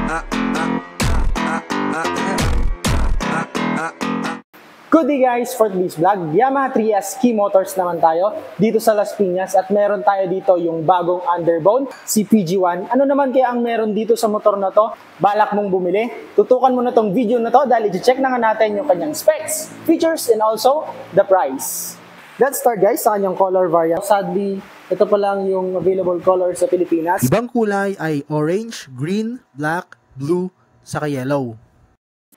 Good day guys, for today's vlog, Yamaha 3S Key Motors naman tayo dito sa Las Piñas at meron tayo dito yung bagong underbone, si PG1. Ano naman kaya ang meron dito sa motor na to? Balak mong bumili? Tutukan mo na tong video na to dahil i-check na nga natin yung kanyang specs, features, and also the price. Let's start guys sa kanyang color variant. Sadly, ito pa lang yung available color sa Pilipinas. Ibang kulay ay orange, green, black, blue, saka yellow.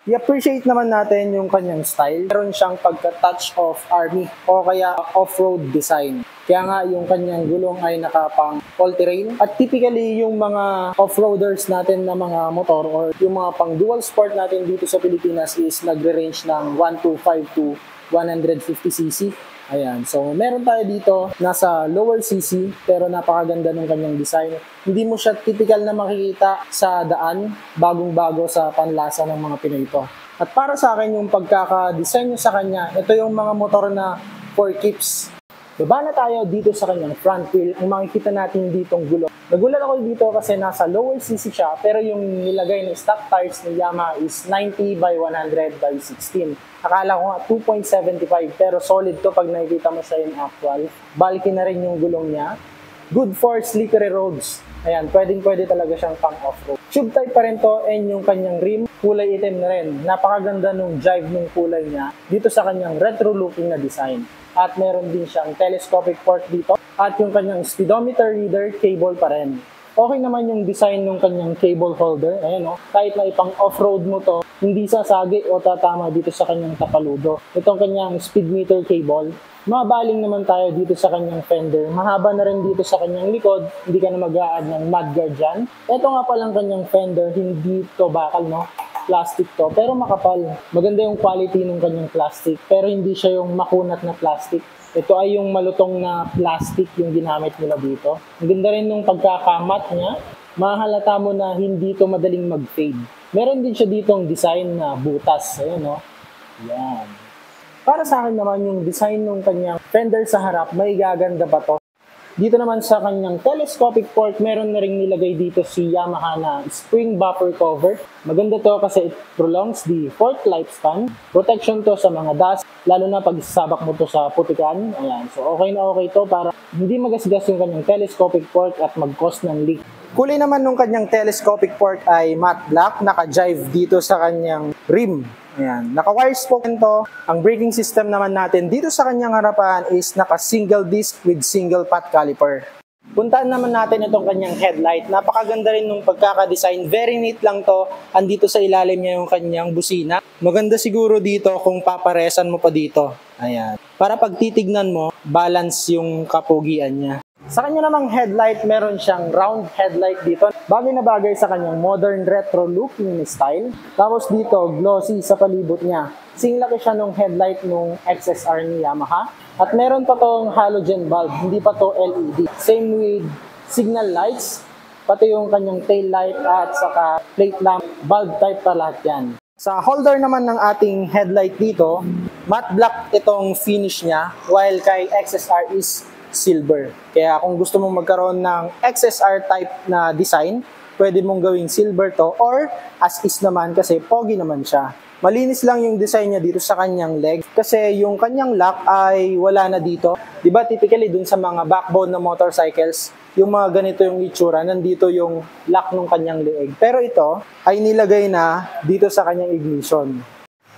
I-appreciate naman natin yung kanyang style. Meron siyang pagka-touch of army o kaya off-road design. Kaya nga yung kanyang gulong ay nakapang all-terrain. At typically yung mga off-roaders natin na mga motor or yung mga pang dual sport natin dito sa Pilipinas is nagre-range ng 125 to 150cc. Ayan, so meron tayo dito nasa lower cc pero napakaganda ng kanyang design. Hindi mo siya typical na makikita sa daan, bagong-bago sa panlasa ng mga Pinoy ito. At para sa akin yung pagkaka-design niya sa kanya, ito yung mga motor na for keeps. Baba na tayo dito sa kanyang front wheel. Ang makikita natin ditong gulong. Nagulat ako dito kasi nasa lower cc siya pero yung nilagay na stock tires ni Yamaha is 90 by 100 by 16. Akala ko nga 2.75 pero solid to pag nakikita mo siya in actual. Bulky na rin yung gulong niya. Good for slippery roads. Ayan, pwede talaga siyang pang off-road. Tube type pa rin to and yung kanyang rim, kulay itim na rin. Napakaganda nung jive nung kulay niya dito sa kanyang retro looking na design. At meron din siyang telescopic port dito. At yung kanyang speedometer reader, cable pa rin. Okay naman yung design ng kanyang cable holder. Ayan o, kahit na ipang off-road mo to, hindi sasagi o tatama dito sa kanyang tapaludo. Itong kanyang speed meter cable. Mabaling naman tayo dito sa kanyang fender. Mahaba na rin dito sa kanyang likod. Hindi ka na mag-a-add ng mudguard dyan. Ito nga palang kanyang fender, hindi to bakal, no? Plastic to, pero makapal. Maganda yung quality ng kanyang plastic, pero hindi siya yung makunat na plastic. Ito ay yung malutong na plastic yung ginamit nila dito. Ang ganda rin nung pagkakamat niya. Mahalata mo na hindi to madaling mag-fade. Meron din siya ditong design na butas. Ayan, no? Yan. Para sa akin naman yung design ng kanyang fender sa harap, may gaganda pa to. Dito naman sa kanyang telescopic port, meron na rin nilagay dito si Yamaha na spring bumper cover. Maganda to kasi it prolongs the fork lifespan. Protection to sa mga dust, lalo na pag isasabak mo to sa putikan. Ayan. So okay na okay to para hindi magasgas yung kanyang telescopic port at mag-cause ng leak. Kulay naman ng kanyang telescopic port ay matte black, naka-jive dito sa kanyang rim. Ayan. Naka-wire spoken to. Ang braking system naman natin dito sa kanyang harapan is naka-single disc with single pot caliper. Puntaan naman natin itong kanyang headlight. Napakaganda rin nung pagkaka-design. Very neat lang to. Andito sa ilalim niya yung kanyang busina. Maganda siguro dito kung paparesan mo pa dito. Ayan. Para pag titignan mo, balance yung kapugian niya. Sa kanya namang headlight, meron siyang round headlight dito. Bagay na bagay sa kanyang modern retro looking style. Tapos dito, glossy sa palibot niya. Singlaki siya nung headlight nung XSR ni Yamaha. At meron pa tong halogen bulb, hindi pa to LED. Same with signal lights, pati yung kanyang tail light at saka plate lamp, bulb type pa lahat yan. Sa holder naman ng ating headlight dito, matte black itong finish niya, while kay XSR is silver. Kaya kung gusto mong magkaroon ng XSR type na design, pwede mong gawing silver to or as is naman kasi pogi naman siya. Malinis lang yung design niya dito sa kanyang leg kasi yung kanyang lock ay wala na dito. Diba typically dun sa mga backbone na motorcycles, yung mga ganito yung itsura, nandito yung lock ng kanyang leeg. Pero ito ay nilagay na dito sa kanyang ignition.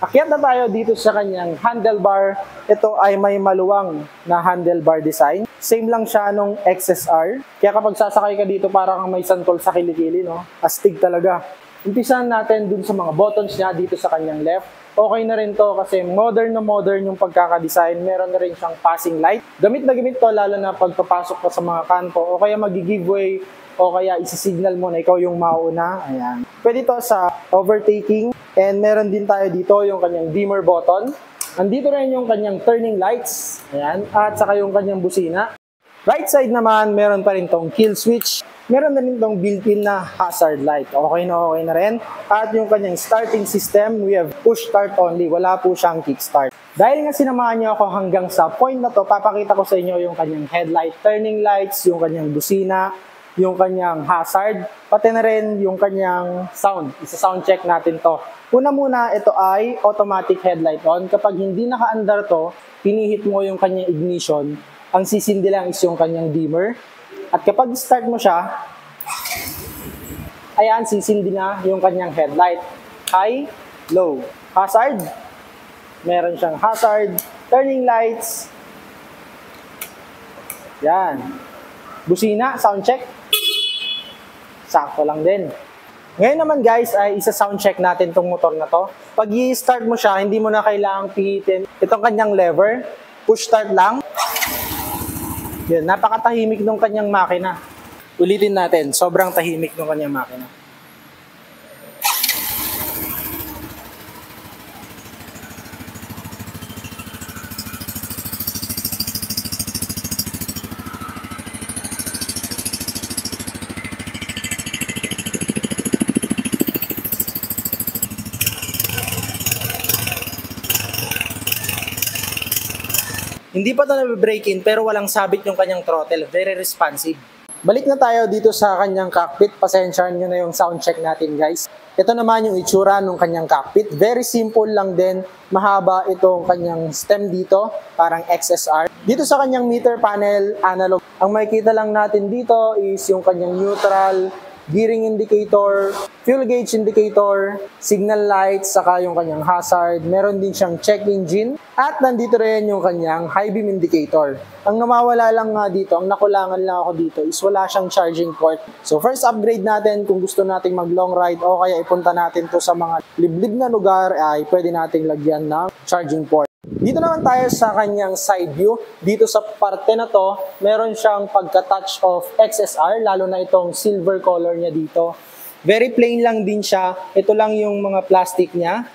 Akyat na tayo dito sa kanyang handlebar. Ito ay may maluwang na handlebar design. Same lang siya nung XSR. Kaya kapag sasakay ka dito parang may santol sa kilikili, no? Astig talaga. Umpisahan natin dun sa mga buttons niya dito sa kanyang left. Okay na rin to kasi modern na modern yung pagkaka-design. Meron na rin siyang passing light. Gamit na gamit to lalo na pagpapasok pa sa mga kanto o kaya mag-giveaway o kaya isi-signal mo na ikaw yung mauna. Ayan. Pwede to sa overtaking. And meron din tayo dito yung kanyang dimmer button. Andito rin yung kanyang turning lights. Ayan. At saka yung kanyang busina. Right side naman, meron pa rin tong kill switch. Meron na rin tong built-in na hazard light. Okay na rin. At yung kanyang starting system, we have push start only. Wala po siyang kickstart. Dahil nga sinamahan niyo ako hanggang sa point na to, papakita ko sa inyo yung kanyang headlight, turning lights, yung kanyang busina, yung kanyang hazard, pati na rin yung kanyang sound. Isa-sound check natin to. Una muna, ito ay automatic headlight on. Kapag hindi naka-andar to, pinihit mo yung kanyang ignition, ang sisindi lang is yung kanyang dimmer. At kapag start mo siya, ayan, sisindi na yung kanyang headlight. High, low. Hazard, meron siyang hazard, turning lights. Yan. Busina, sound check. Sakto lang din. Ngayon naman guys ay isa-sound check natin tong motor na to. Pag i-start mo siya, hindi mo na kailangang pihitin itong kanyang lever. Push start lang. Yan, napakatahimik ng kanyang makina. Ulitin natin, sobrang tahimik ng kanyang makina. Hindi pa ito na-break in pero walang sabit yung kanyang throttle. Very responsive. Balik na tayo dito sa kanyang cockpit. Pasensyahan nyo na yung sound check natin guys. Ito naman yung itsura ng kanyang cockpit. Very simple lang din. Mahaba itong kanyang stem dito. Parang XSR. Dito sa kanyang meter panel, analog. Ang makikita lang natin dito is yung kanyang neutral, gearing indicator, fuel gauge indicator, signal lights, saka yung kanyang hazard. Meron din siyang check engine at nandito rin yung kanyang high beam indicator. Ang namawala lang nga dito, ang nakulangan lang ako dito is wala siyang charging port. So first upgrade natin kung gusto nating mag long ride o kaya ipunta natin to sa mga liblib na lugar ay pwede nating lagyan ng charging port. Dito naman tayo sa kanyang side view. Dito sa parte na to, meron siyang pagka-touch of XSR, lalo na itong silver color niya dito. Very plain lang din siya. Ito lang yung mga plastic niya.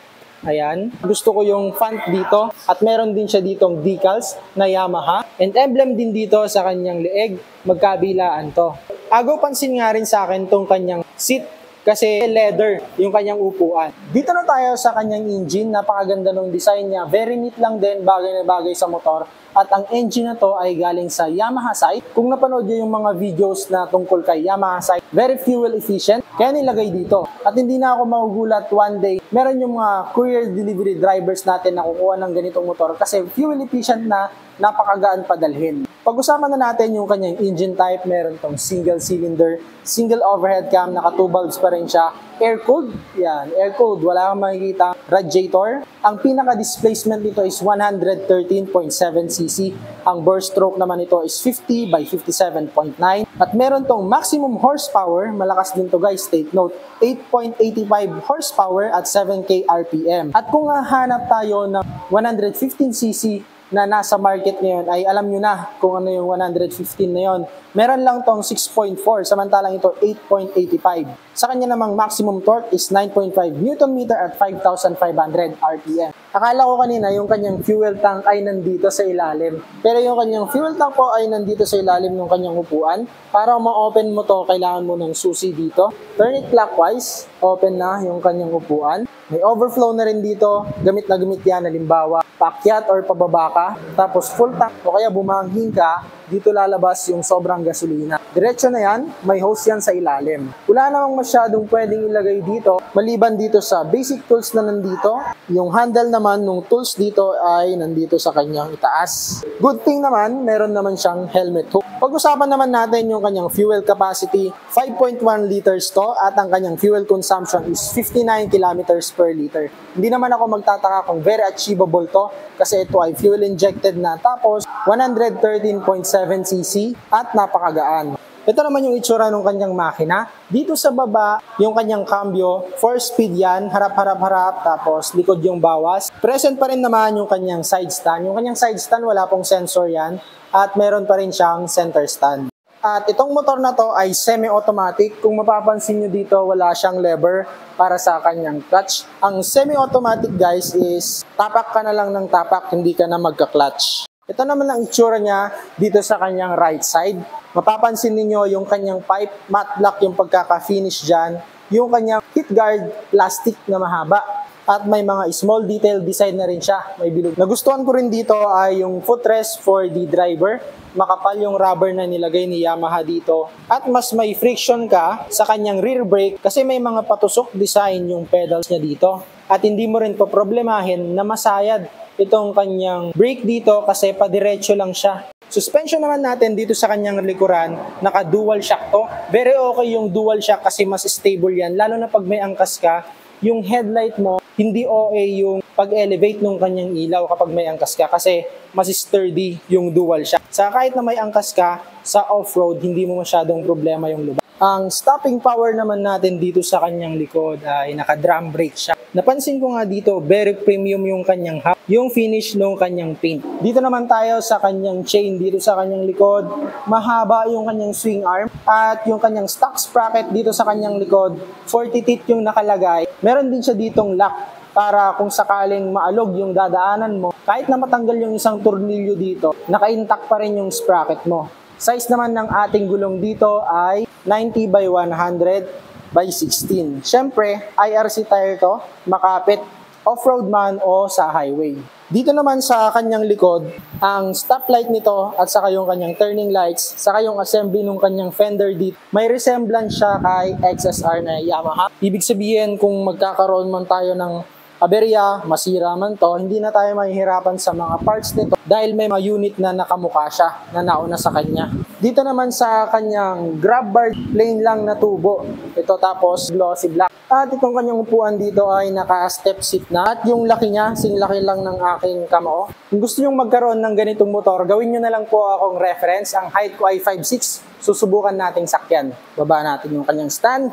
Ayan. Gusto ko yung font dito. At meron din siya ditong decals na Yamaha. And emblem din dito sa kanyang leeg. Magkabilaan to. Agaw pansin nga rin sa akin tong kanyang seat. Kasi leather yung kanyang upuan. Dito na tayo sa kanyang engine. Napakaganda ng design niya. Very neat lang din, bagay na bagay sa motor. At ang engine na to ay galing sa Yamaha site. Kung napanood nyo yung mga videos na tungkol kay Yamaha site, very fuel efficient. Kaya nilagay dito. At hindi na ako magugulat one day, meron yung mga courier delivery drivers natin na kukuha ng ganitong motor kasi fuel efficient na, napakagaan padalhin. Pag-usapan na natin yung kanyang engine type, meron tong single cylinder, single overhead cam, naka 2 bulbs pa rin siya, air-cooled, yan, air-cooled, wala kang makikita, radiator. Ang pinaka-displacement nito is 113.7cc, ang burst stroke naman ito is 50 by 57.9, at meron tong maximum horsepower, malakas din to guys, take note, 8.85 horsepower at 7k RPM. At kung hahanap tayo ng 115cc na nasa market ngayon ay alam nyo na kung ano yung 115 na yon. Meron lang tong 6.4 samantalang ito 8.85. Sa kanya namang maximum torque is 9.5 Nm at 5,500 RPM. Akala ko kanina yung kanyang fuel tank ay nandito sa ilalim. Pero yung kanyang fuel tank po ay nandito sa ilalim ng kanyang upuan. Para ma-open mo to, kailangan mo ng susi dito. Turn it clockwise, open na yung kanyang upuan. May overflow na rin dito, gamit na gamit yan, halimbawa, paakyat or pababa ka, tapos full tank o kaya bumanghing ka, dito lalabas yung sobrang gasolina. Diretso na yan, may hose yan sa ilalim. Wala namang masyadong pwedeng ilagay dito, maliban dito sa basic tools na nandito. Yung handle naman ng tools dito ay nandito sa kanyang itaas. Good thing naman, meron naman siyang helmet hook. Pag-usapan naman natin yung kanyang fuel capacity, 5.1 liters to at ang kanyang fuel consumption is 59 kilometers per liter. Hindi naman ako magtataka kung very achievable to kasi ito ay fuel injected na tapos 113.7cc at napakagaan. Ito naman yung itsura ng kanyang makina. Dito sa baba, yung kanyang cambio, 4-speed yan, harap-harap-harap, tapos likod yung bawas. Present pa rin naman yung kanyang side stand. Yung kanyang side stand, wala pong sensor yan. At meron pa rin siyang center stand. At itong motor na to ay semi-automatic. Kung mapapansin nyo dito, wala siyang lever para sa kanyang clutch. Ang semi-automatic guys is tapak ka na lang ng tapak, hindi ka na magka-clutch. Ito naman ang itsura niya dito sa kanyang right side. Mapapansin niyo yung kanyang pipe, matte black yung pagkaka-finish dyan. Yung kanyang heat guard, plastic na mahaba. at may mga small detail design na rin siya. May bilog. Nagustuhan ko rin dito ay yung footrest for the driver. Makapal yung rubber na nilagay ni Yamaha dito. At mas may friction ka sa kanyang rear brake kasi may mga patusok design yung pedals niya dito. At hindi mo rin problemahin na masayad itong kanyang brake dito kasi padiretso lang siya. Suspension naman natin dito sa kanyang likuran, naka-dual shock to. Very okay yung dual shock kasi mas stable yan. Lalo na pag may angkas ka, yung headlight mo, hindi okay yung pag-elevate ng kanyang ilaw kapag may angkas ka kasi mas sturdy yung dual shock. Sa kahit na may angkas ka, sa off-road, hindi mo masyadong problema yung lubak. Ang stopping power naman natin dito sa kanyang likod ay naka-drum brake siya. Napansin ko nga dito, very premium yung kanyang hub, yung finish ng kanyang paint. Dito naman tayo sa kanyang chain, dito sa kanyang likod, mahaba yung kanyang swing arm at yung kanyang stock sprocket dito sa kanyang likod, 40 teeth yung nakalagay. Meron din siya ditong lock para kung sakaling maalog yung dadaanan mo, kahit na matanggal yung isang tornilyo dito, naka-intact pa rin yung sprocket mo. Size naman ng ating gulong dito ay 90 by 100 by 16. Siyempre, IRC tire to, makapit, off-road man o sa highway. Dito naman sa kanyang likod, ang stoplight nito at saka yung kanyang turning lights, saka yung assembly ng kanyang fender dito, may resemblance siya kay XSR na Yamaha. Ibig sabihin kung magkakaroon man tayo ng aberya, masira man to, hindi na tayo mahihirapan sa mga parts nito dahil may mga unit na nakamukha siya na nauna sa kanya. Dito naman sa kanyang grab bar, plain lang na tubo. Ito tapos glossy black. At itong kanyang upuan dito ay naka-step seat na. At yung laki niya, singlaki lang ng aking kamao. Kung gusto nyo magkaroon ng ganitong motor, gawin nyo na lang po akong reference. Ang height ko ay 5'6". Susubukan nating sakyan. Baba natin yung kanyang stand.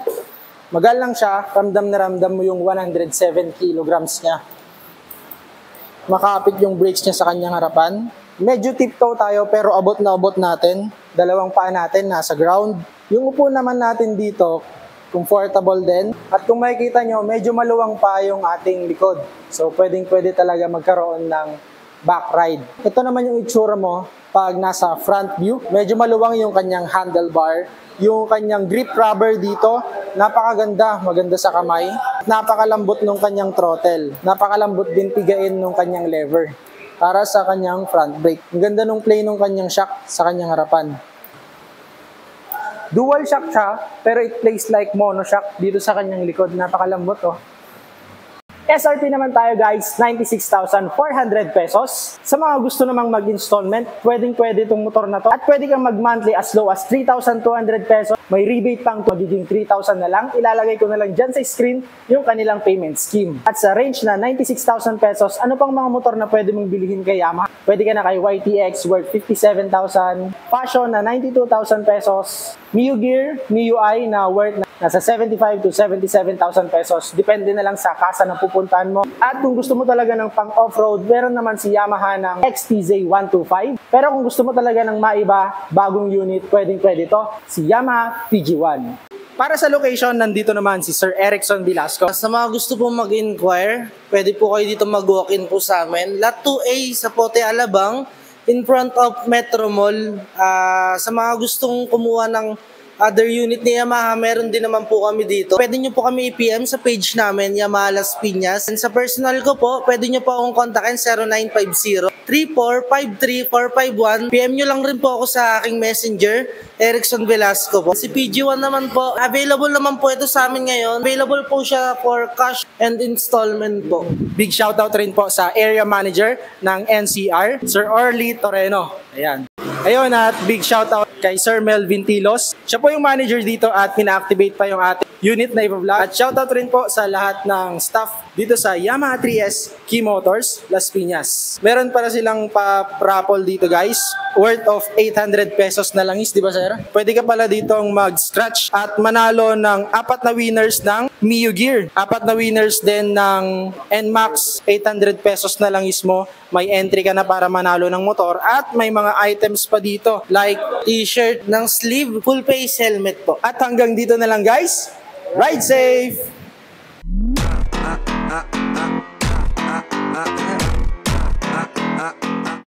Magal lang siya, ramdam na ramdam mo yung 107 kilograms niya. Makapit yung brakes niya sa kanyang harapan. Medyo tiptoe tayo pero abot na abot natin. Dalawang paa natin nasa ground. Yung upo naman natin dito, comfortable din. At kung makikita nyo, medyo maluwang pa yung ating likod. So pwede talaga magkaroon ng back ride. Ito naman yung itsura mo pag nasa front view. Medyo maluwang yung kanyang handlebar. Yung kanyang grip rubber dito, napakaganda, maganda sa kamay. Napakalambot ng kanyang throttle. Napakalambot din pigain ng kanyang lever para sa kanyang front brake. Ang ganda ng play ng kanyang shock sa kanyang harapan. Dual shock siya, pero it plays like monoshock dito sa kanyang likod. Napakalambot oh. SRP naman tayo guys, 96,400 pesos. Sa mga gusto namang mag-installment, pwede itong motor na to. At pwede kang mag-monthly as low as 3,200 pesos. May rebate pang magiging 3,000 na lang. Ilalagay ko na lang dyan sa screen yung kanilang payment scheme. At sa range na 96,000 pesos, ano pang mga motor na pwede mong bilihin kay Yamaha? Pwede ka na kay YTX worth 57,000. Passion na 92,000 pesos. Mio Gear, MIUI na worth nasa 75 to 77,000 pesos. Depende na lang sa kasa na pupuntahan mo. At kung gusto mo talaga ng pang off-road, meron naman si Yamaha ng XTZ125. Pero kung gusto mo talaga ng maiba, bagong unit, pwede to. Si Yamaha PG1. Para sa location, nandito naman si Sir Erickson Velasco. Sa mga gusto pong mag-inquire, pwede po kayo dito mag-walk-in po sa amin. Lot 2A sa Pote Alabang, in front of Metro Mall. Sa mga gustong kumuha ng other unit ni Yamaha, meron din naman po kami dito. Pwede nyo po kami i-PM sa page namin, Yamaha Las Piñas. And sa personal ko po, pwede nyo po akong kontakin 0950-3453-451. PM nyo lang rin po ako sa aking messenger, Erickson Velasco po. Si PG1 naman po, available naman po ito sa amin ngayon. Available po siya for cash and installment po. Big shoutout rin po sa area manager ng NCR, Sir Orly Toreno. Ayan. Ayun, at big shoutout kay Sir Melvin Tilos. Siya po yung manager dito at pina-activate pa yung ating unit na i-vlog. At shoutout rin po sa lahat ng staff dito sa Yamaha 3S Key Motors, Las Piñas. Meron para silang pa-raffle dito guys, worth of 800 pesos na lang is, di ba sir? Pwede ka pala ditong mag-scratch at manalo ng 4 na winners ng Mio Gear. 4 na winners din ng NMAX, 800 pesos na lang is mo. May entry ka na para manalo ng motor at may mga items pa dito like T-shirt ng sleeve, full face helmet po. At hanggang dito na lang guys. Ride safe!